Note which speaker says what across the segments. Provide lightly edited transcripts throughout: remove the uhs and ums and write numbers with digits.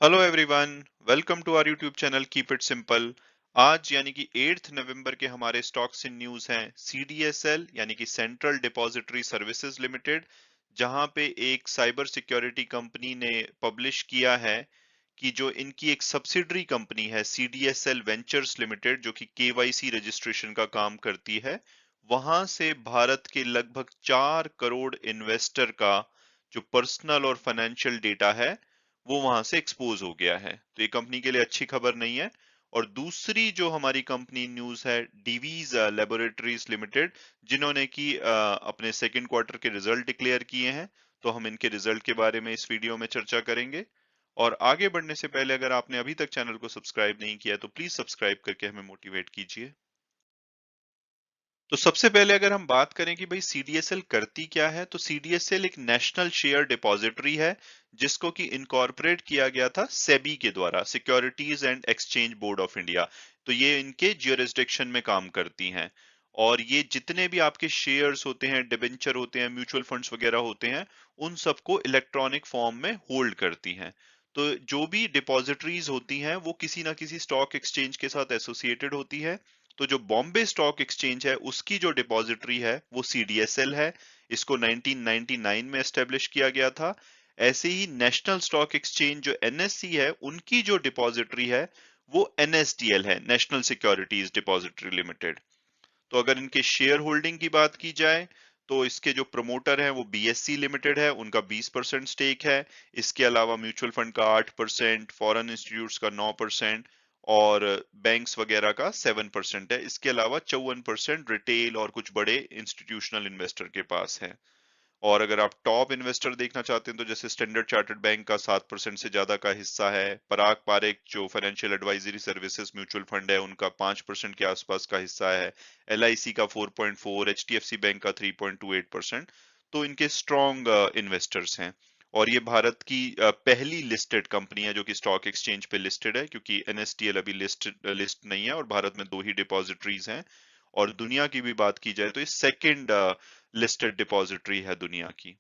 Speaker 1: Hello everyone, welcome to our YouTube channel keep it simple. आज यानी कि 8 नवंबर के हमारे स्टॉक्स इन न्यूज हैं सीडीएसएल यानी कि सेंट्रल डिपॉजिटरी सर्विसेज लिमिटेड, जहां पे एक साइबर सिक्योरिटी कंपनी ने पब्लिश किया है कि जो इनकी एक सब्सिडरी कंपनी है सीडीएसएल वेंचर्स लिमिटेड जो कि केवाईसी रजिस्ट्रेशन का काम करती है, वहां से भारत के लगभग 4 करोड़ इन्वेस्टर का जो पर्सनल और फाइनेंशियल डेटा है वो वहां से एक्सपोज हो गया है। तो ये कंपनी के लिए अच्छी खबर नहीं है। और दूसरी जो हमारी कंपनी न्यूज है डीवीज लेबोरेटरीज लिमिटेड, जिन्होंने की अपने सेकंड क्वार्टर के रिजल्ट डिक्लेयर किए हैं। तो हम इनके रिजल्ट के बारे में इस वीडियो में चर्चा करेंगे। और आगे बढ़ने से पहले अगर आपने अभी तक चैनल को सब्सक्राइब नहीं किया तो प्लीज सब्सक्राइब करके हमें मोटिवेट कीजिए। तो सबसे पहले अगर हम बात करें कि भाई सीडीएसएल करती क्या है, तो सीडीएसएल एक नेशनल शेयर डिपॉजिटरी है जिसको कि इनकॉर्पोरेट किया गया था सेबी के द्वारा, securities and exchange board of India. तो ये इनके ज्यूरिसडिक्शन में काम करती हैं। और ये जितने भी आपके शेयर्स होते हैं, डिबेंचर होते हैं, म्यूचुअल फंड्स वगैरह होते हैं, उन सबको इलेक्ट्रॉनिक फॉर्म में होल्ड करती हैं। तो जो भी डिपॉजिटरीज होती हैं वो किसी ना किसी स्टॉक एक्सचेंज के साथ एसोसिएटेड होती है। तो जो बॉम्बे स्टॉक एक्सचेंज है उसकी जो डिपॉजिटरी है वो सीडीएसएल है। इसको 1999 में एस्टेब्लिश किया गया था। ऐसे ही नेशनल स्टॉक एक्सचेंज जो एनएससी है उनकी जो डिपॉजिटरी है वो एनएसडीएल है, नेशनल सिक्योरिटीज डिपॉजिटरी लिमिटेड। तो अगर इनके शेयर होल्डिंग की बात की जाए तो इसके जो प्रमोटर हैं वो बीएससी लिमिटेड है, उनका 20% स्टेक है। इसके अलावा म्यूचुअल फंड का 8%, फॉरेन इंस्टीट्यूट्स का 9% और बैंक्स वगैरह का 7% है। इसके अलावा 54% रिटेल और कुछ बड़े इंस्टीट्यूशनल इन्वेस्टर के पास है। और अगर आप टॉप इन्वेस्टर देखना चाहते हैं तो जैसे स्टैंडर्ड चार्टर्ड बैंक का 7% से ज्यादा का हिस्सा है, पराग पारेख जो financial advisory services mutual fund है उनका 5% के आसपास का हिस्सा है, एलआईसी का 4.4, एचडीएफसी बैंक का 3.28%। तो इनके स्ट्रॉन्ग इन्वेस्टर्स हैं। और ये भारत की पहली लिस्टेड कंपनी है जो कि स्टॉक एक्सचेंज पे लिस्टेड है, क्योंकि एनएसडीएल अभी लिस्ट नहीं है और भारत में दो ही डिपॉजिटरीज हैं। और दुनिया की भी बात की जाए तो ये सेकंड लिस्टेड डिपॉजिटरी है दुनिया की।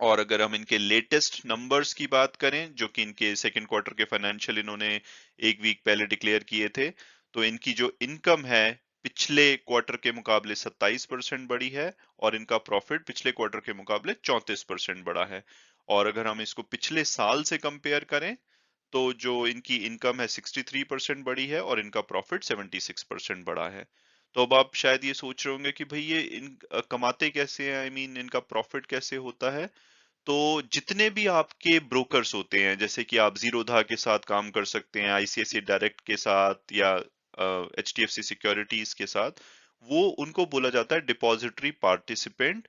Speaker 1: और अगर हम इनके लेटेस्ट नंबर्स की बात करें जो कि इनके सेकंड क्वार्टर के फाइनेंशियल इन्होंने एक वीक पहले डिक्लेयर किए थे, तो इनकी जो इनकम है पिछले क्वार्टर के मुकाबले 27% बढ़ी है और इनका प्रॉफिट पिछले क्वार्टर के मुकाबले 34% बढ़ा है। और अगर हम इसको पिछले साल से कंपेयर करें तो जो इनकी इनकम है 63% बढ़ी है और इनका प्रॉफिट 76% बढ़ा है। तो अब आप शायद ये सोच रहे होंगे कि भाई ये कमाते कैसे हैं, आई मीन इनका प्रॉफिट कैसे होता है। तो जितने भी आपके ब्रोकर्स होते हैं, जैसे कि आप जीरोधा के साथ काम कर सकते हैं, आईसीआईसीआई डायरेक्ट के साथ या एचडीएफसी सिक्योरिटीज के साथ, वो उनको बोला जाता है डिपॉजिटरी पार्टिसिपेंट।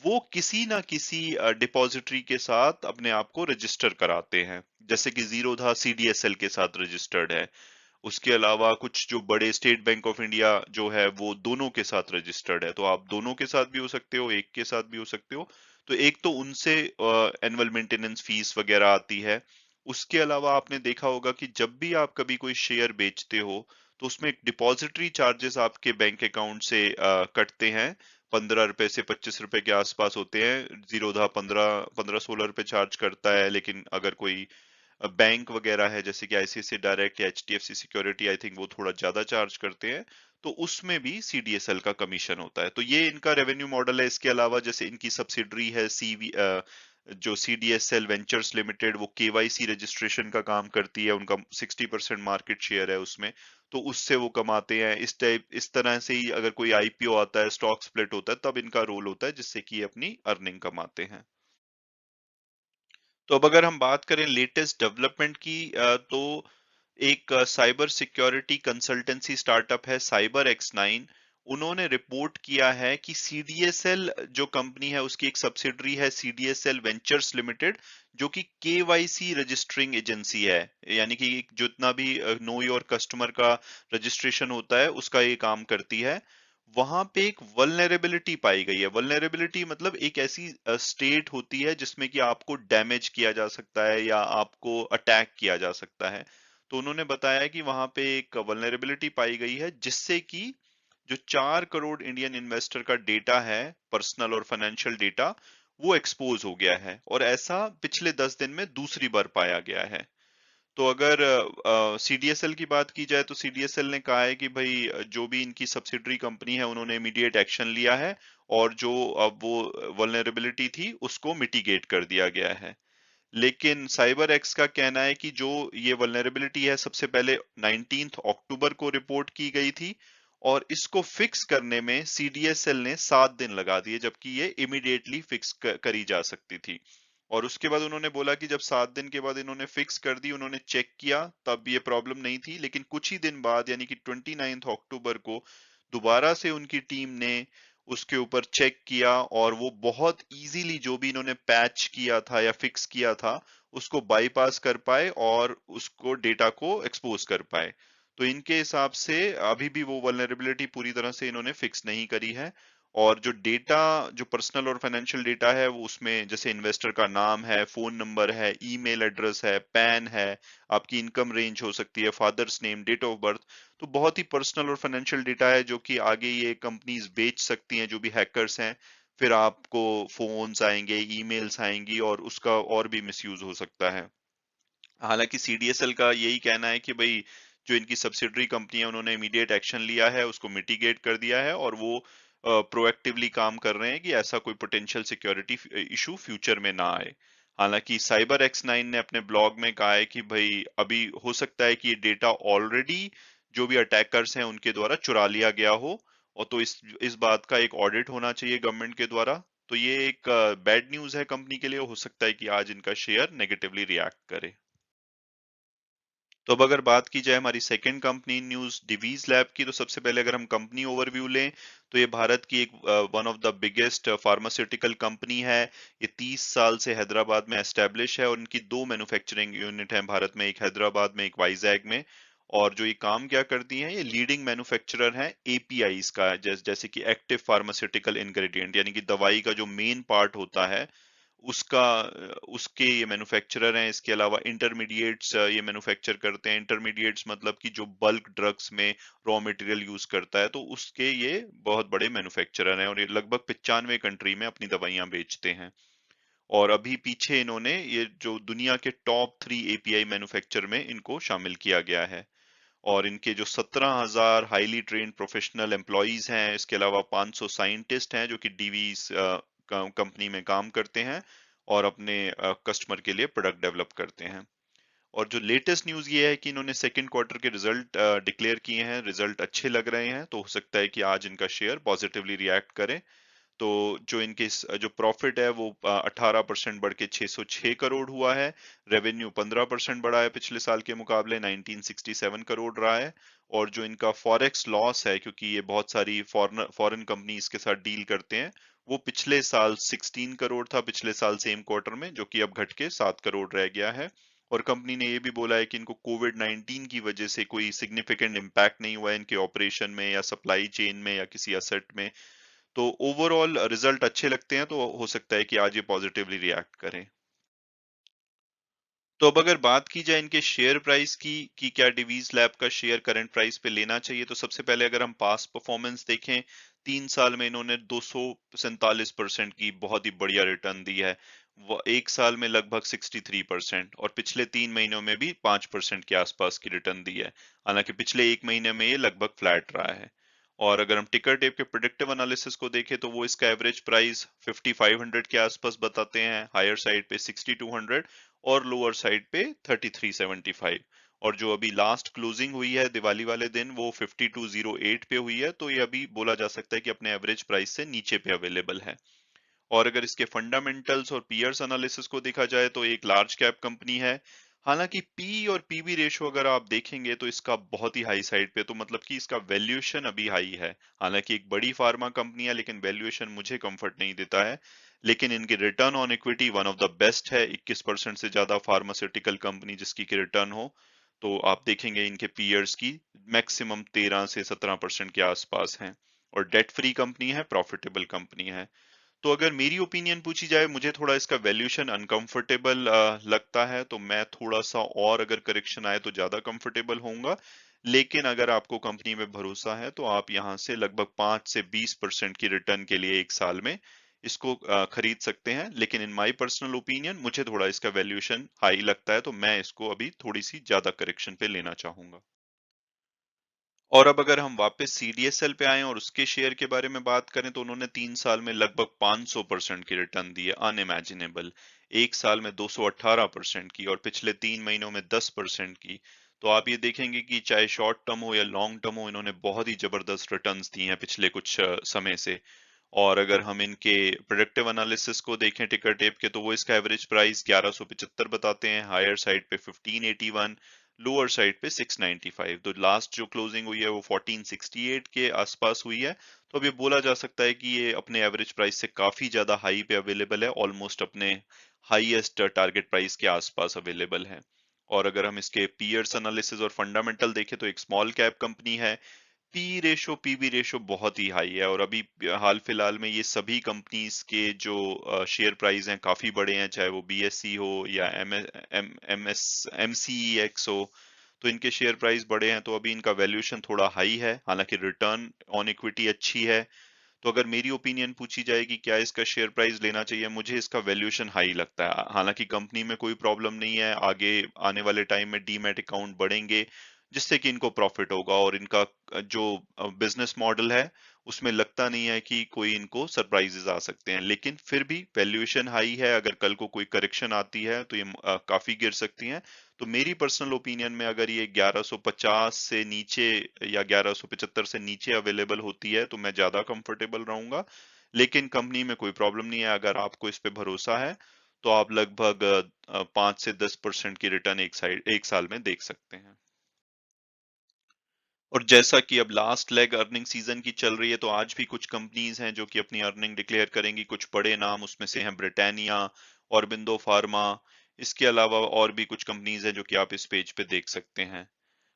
Speaker 1: वो किसी ना किसी डिपॉजिटरी के साथ अपने आप को रजिस्टर कराते हैं, जैसे कि जीरोधा सीडीएसएल के साथ रजिस्टर्ड है। उसके अलावा कुछ जो बड़े स्टेट बैंक ऑफ इंडिया जो है वो दोनों के साथ रजिस्टर्ड है। तो आप दोनों के साथ भी हो सकते हो, एक के साथ भी हो सकते हो। तो एक तो उनसे एनुअल मेंटेनेंस फीस वगैरह आती है। उसके अलावा आपने देखा होगा कि जब भी आप कभी कोई शेयर बेचते हो तो उसमें एक डिपॉजिटरी चार्जेस आपके बैंक अकाउंट से कटते हैं। 15 रुपए से 25 रुपए के आसपास होते हैं। जीरोधा 15-16 रुपए चार्ज करता है, लेकिन अगर कोई बैंक वगैरह है जैसे कि आईसीआईसीआई डायरेक्ट या एचडीएफसी सिक्योरिटी, आई थिंक वो थोड़ा ज्यादा चार्ज करते हैं। तो उसमें भी सीडीएसएल का कमीशन होता है। तो ये इनका रेवेन्यू मॉडल है। इसके अलावा जैसे इनकी सब्सिडरी है जो सीडीएसएल वेंचर्स लिमिटेड, वो केवाईसी रजिस्ट्रेशन का काम करती है, उनका 60% मार्केट शेयर है उसमें। तो उससे वो कमाते हैं। इस तरह से ही अगर कोई आईपीओ आता है, स्टॉक स्प्लिट होता है, तब इनका रोल होता है जिससे कि ये अपनी अर्निंग कमाते हैं। तो अब अगर हम बात करें लेटेस्ट डेवलपमेंट की, तो एक साइबर सिक्योरिटी कंसल्टेंसी स्टार्टअप है साइबर एक्स 9। उन्होंने रिपोर्ट किया है कि सीडीएसएल जो कंपनी है उसकी एक सब्सिडरी है सीडीएसएल वेंचर्स लिमिटेड, जो कि केवाईसी रजिस्टरिंग एजेंसी है। यानी कि जितना भी नो योर कस्टमर का रजिस्ट्रेशन होता है उसका ये काम करती है। वहां पे एक वल्नरेबिलिटी पाई गई है। वल्नरेबिलिटी मतलब एक ऐसी स्टेट होती है जिसमें कि आपको डैमेज किया जा सकता है या आपको अटैक किया जा सकता है। तो उन्होंने बताया कि वहां पे एक वल्नरेबिलिटी पाई गई है जिससे कि जो 4 करोड़ इंडियन इन्वेस्टर का डेटा है, पर्सनल और फाइनेंशियल डेटा, वो एक्सपोज हो गया है। और ऐसा पिछले 10 दिन में दूसरी बार पाया गया है। तो अगर सीडीएसएल की बात की जाए तो सीडीएसएल ने कहा है कि भाई जो भी इनकी सब्सिडरी कंपनी है उन्होंने इमीडिएट एक्शन लिया है और जो अब वो वल्नरेबिलिटी थी उसको मिटिगेट कर दिया गया है। लेकिन साइबर एक्स का कहना है कि जो ये वल्नरेबिलिटी है सबसे पहले 19 अक्टूबर को रिपोर्ट की गई थी और इसको फिक्स करने में सीडीएसएल ने 7 दिन लगा दिए, जबकि ये इमीडिएटली फिक्स करी जा सकती थी। और उसके बाद उन्होंने बोला कि जब 7 दिन के बाद इन्होंने फिक्स कर दी, उन्होंने चेक किया, तब ये प्रॉब्लम नहीं थी, लेकिन कुछ ही दिन बाद यानी कि 29 अक्टूबर को दोबारा से उनकी टीम ने उसके ऊपर चेक किया और वो बहुत इजीली जो भी इन्होंने पैच किया था या फिक्स किया था उसको बाईपास कर पाए और उसको डेटा को एक्सपोज कर पाए। तो इनके हिसाब से अभी भी वो वल्नरेबिलिटी पूरी तरह से इन्होंने फिक्स नहीं करी है। और जो डेटा, जो पर्सनल और फाइनेंशियल डेटा है वो उसमें जैसे इन्वेस्टर का नाम है, फोन नंबर है, ईमेल एड्रेस है, पैन है, आपकी इनकम रेंज हो सकती है, father's name, date of birth, तो बहुत ही पर्सनल और फाइनेंशियल डेटा है जो कि आगे ये कंपनीज बेच सकती हैं, जो भी हैकर्स हैं। फिर आपको फोन्स आएंगे, ईमेल्स आएंगी और उसका और भी मिसयूज हो सकता है। हालांकि सीडीएसएल का यही कहना है कि भाई जो इनकी सब्सिडरी कंपनी है उन्होंने इमीडिएट एक्शन लिया है, उसको मिटिगेट कर दिया है और वो प्रोएक्टिवली काम कर रहे हैं कि ऐसा कोई पोटेंशियल सिक्योरिटी इशू फ्यूचर में ना आए। हालांकि साइबर एक्स 9 ने अपने ब्लॉग में कहा है कि भाई अभी हो सकता है कि ये डेटा ऑलरेडी जो भी अटैकर्स हैं उनके द्वारा चुरा लिया गया हो, और तो इस बात का एक ऑडिट होना चाहिए गवर्नमेंट के द्वारा। तो ये एक बैड न्यूज है कंपनी के लिए, हो सकता है कि आज इनका शेयर नेगेटिवली रिएक्ट करे। तो अब अगर बात की जाए हमारी second company news Divi's lab की, तो सबसे पहले अगर हम कंपनी ओवरव्यू लें तो ये भारत की एक one of the biggest pharmaceutical company है। ये 30 साल से हैदराबाद में एस्टेब्लिश है और इनकी दो मैन्युफैक्चरिंग यूनिट हैं भारत में, एक हैदराबाद में, एक वाइजैग में। और जो ये काम क्या करती हैं, ये लीडिंग मैन्युफैक्चरर हैं एपीआईज का, जैसे कि एक्टिव फार्मास्यूटिकल इंग्रेडिएंट, यानी कि दवाई का जो मेन पार्ट होता है उसका उसके ये मैन्युफैक्चरर हैं। इसके अलावा इंटरमीडिएट्स ये मैन्युफैक्चर करते हैं। इंटरमीडिएट्स मतलब कि जो बल्क ड्रग्स में रॉ मटेरियल यूज करता है, तो उसके ये बहुत बड़े मैन्युफैक्चरर हैं और ये लगभग 95 कंट्री में अपनी दवाइयां बेचते हैं। और अभी पीछे इन्होंने ये जो दुनिया के टॉप 3 एपीआई मैन्युफैक्चर में इनको शामिल किया गया है। और इनके जो 17,000 हाईली ट्रेन्ड प्रोफेशनल एम्प्लॉइज हैं, इसके अलावा 500 साइंटिस्ट हैं जो कि डीवीज कंपनी में काम करते हैं और अपने कस्टमर के लिए प्रोडक्ट डेवलप करते हैं। और जो लेटेस्ट न्यूज ये है कि इन्होंने सेकंड क्वार्टर के रिजल्ट डिक्लेयर किए हैं, रिजल्ट अच्छे लग रहे हैं, तो हो सकता है कि आज इनका शेयर पॉजिटिवली रिएक्ट करे। तो जो इनके जो प्रॉफिट है वो 18% बढ़ के 606 करोड़ हुआ है। रेवेन्यू 15% बढ़ा है, पिछले साल के मुकाबले 1967 करोड़ रहा है। और जो इनका फॉरेक्स लॉस है, क्योंकि ये बहुत सारी फॉरेन कंपनीज के साथ डील करते हैं, वो पिछले साल 16 करोड़ था, पिछले साल सेम क्वार्टर में, जो कि अब घट के 7 करोड़ रह गया है। और कंपनी ने ये भी बोला है कि इनको कोविड 19 की वजह से कोई सिग्निफिकेंट इम्पैक्ट नहीं हुआ है इनके ऑपरेशन में या सप्लाई चेन में या किसी असेट में। तो ओवरऑल रिजल्ट अच्छे लगते हैं, तो हो सकता है कि आज ये पॉजिटिवली रिएक्ट करें। तो अब अगर बात की जाए इनके शेयर प्राइस की कि क्या डिवीज लैब का शेयर करंट प्राइस पे लेना चाहिए, तो सबसे पहले अगर हम पास्ट परफॉर्मेंस देखें, 3 साल में इन्होंने 247% की बहुत ही बढ़िया रिटर्न दी है। वो एक साल में लगभग 63% और पिछले 3 महीनों में भी 5% के आसपास की रिटर्न दी है। हालांकि पिछले एक महीने में ये लगभग फ्लैट रहा है। और अगर हम टिकर टेप के प्रिडिक्टिव एनालिसिस को देखें तो वो इसका एवरेज प्राइस 5500 के आसपास बताते हैं, हायर साइड पे 6200 और लोअर साइड पे 3375। और जो अभी लास्ट क्लोजिंग हुई है दिवाली वाले दिन वो 5208 पे हुई है, तो ये अभी बोला जा सकता है कि अपने एवरेज प्राइस से नीचे पे अवेलेबल है। और अगर इसके फंडामेंटल्स और पीयर्स एनालिसिस को देखा जाए तो एक लार्ज कैप कंपनी है। हालांकि पी और पीबी रेशो अगर आप देखेंगे तो इसका बहुत ही हाई साइड पे, तो मतलब कि इसका वैल्यूएशन अभी हाई है। हालांकि एक बड़ी फार्मा कंपनी है लेकिन वैल्यूएशन मुझे कंफर्ट नहीं देता है। लेकिन इनकी return on equity one of the best है, 21% से ज्यादा फार्मास्यूटिकल कंपनी जिसकी की रिटर्न हो। तो आप देखेंगे इनके पीयर्स की मैक्सिमम 13 से 17% के आसपास है। और डेट फ्री कंपनी है, प्रॉफिटेबल कंपनी है। तो अगर मेरी ओपिनियन पूछी जाए, मुझे थोड़ा इसका वैल्यूएशन अनकंफर्टेबल लगता है, तो मैं थोड़ा सा और अगर करेक्शन आए तो ज्यादा कंफर्टेबल होऊंगा। लेकिन अगर आपको कंपनी में भरोसा है तो आप यहां से लगभग 5 से 20% की रिटर्न के लिए एक साल में इसको खरीद सकते हैं, लेकिन इन माय पर्सनल ओपिनियन मुझे थोड़ा इसका वैल्यूएशन हाई लगता है, तो मैं इसको अभी थोड़ी सी ज्यादा करेक्शन पे लेना चाहूंगा। और अब अगर हम वापस सीडीएसएल पे आएं और उसके शेयर के बारे में बात करें, तो उन्होंने 3 साल में लगभग 500% की रिटर्न दी है, अनइमेजिनेबल। एक साल में 218% की, और पिछले 3 महीनों में 10% की। तो आप ये देखेंगे कि चाहे शॉर्ट टर्म हो या लॉन्ग टर्म हो, इन्होंने बहुत ही जबरदस्त रिटर्न्स दी हैं पिछले कुछ समय से। और अगर हम इनके प्रोडक्टिव एनालिसिस को देखें टिकर टेप के, तो वो इसका एवरेज प्राइस 1175 बताते हैं, हायर साइड पे 1581, लोअर साइड पे 695। तो लास्ट जो क्लोजिंग हुई है वो 1468 के आसपास हुई है। तो अब ये बोला जा सकता है कि ये अपने एवरेज प्राइस से काफी ज्यादा हाई पे अवेलेबल है, ऑलमोस्ट अपने हाईएस्ट टारगेट प्राइस के आसपास अवेलेबल है। और अगर हम इसके पीयर्स एनालिसिस और फंडामेंटल देखें, तो एक स्मॉल कैप कंपनी है, पीबी रेशो बहुत ही हाई है, और अभी हाल फिलहाल में ये सभी कंपनीज के जो शेयर प्राइस हैं काफी बड़े हैं, चाहे वो बीएसई हो या एमसीईएक्स हो। तो इनके शेयर प्राइस बड़े हैं, तो अभी इनका वैल्यूएशन थोड़ा हाई है, हालांकि रिटर्न ऑन इक्विटी अच्छी है। तो अगर मेरी ओपिनियन पूछी जाए कि क्या इसका शेयर प्राइस लेना चाहिए, मुझे इसका वैल्यूएशन हाई लगता है। हालांकि कंपनी में कोई प्रॉब्लम नहीं है, आगे आने वाले टाइम में डीमैट अकाउंट बढ़ेंगे, जिससे कि इनको प्रॉफिट होगा, और इनका जो बिजनेस मॉडल है उसमें लगता नहीं है कि कोई इनको सरप्राइजेस आ सकते हैं। लेकिन फिर भी वैल्यूएशन हाई है, अगर कल को कोई करेक्शन आती है तो ये काफी गिर सकती हैं। तो मेरी पर्सनल ओपिनियन में अगर ये 1150 से नीचे या 1175 से नीचे अवेलेबल होती है, तो मैं ज्यादा कंफर्टेबल रहूंगा। लेकिन कंपनी में कोई प्रॉब्लम नहीं है, अगर आपको इस पे भरोसा है, तो आप लगभग 5 से 10% की रिटर्न एक साल में देख सकते हैं। और जैसा कि अब लास्ट लेग अर्निंग सीजन की चल रही है, तो आज भी कुछ कंपनीज हैं जो कि अपनी अर्निंग डिक्लेयर करेंगी। कुछ बड़े नाम उसमें से हैं ब्रिटानिया, ऑरबिंदो फार्मा। इसके अलावा और भी कुछ कंपनीज हैं जो कि आप इस पेज पे देख सकते हैं।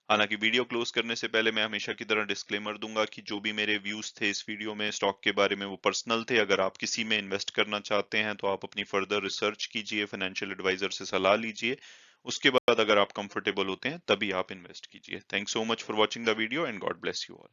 Speaker 1: हालांकि वीडियो क्लोज करने से पहले मैं हमेशा की तरह डिस्क्लेमर दूंगा कि जो भी मेरे व्यूज थे इस वीडियो में स्टॉक के बारे में, वो पर्सनल थे। अगर आप किसी में इन्वेस्ट करना चाहते हैं, तो आप अपनी फर्दर रिसर्च कीजिए, फाइनेंशियल एडवाइजर से सलाह लीजिए। उसके बाद अगर आप कंफर्टेबल होते हैं तभी आप इन्वेस्ट कीजिए। Thanks so much for watching the video, and God bless you all.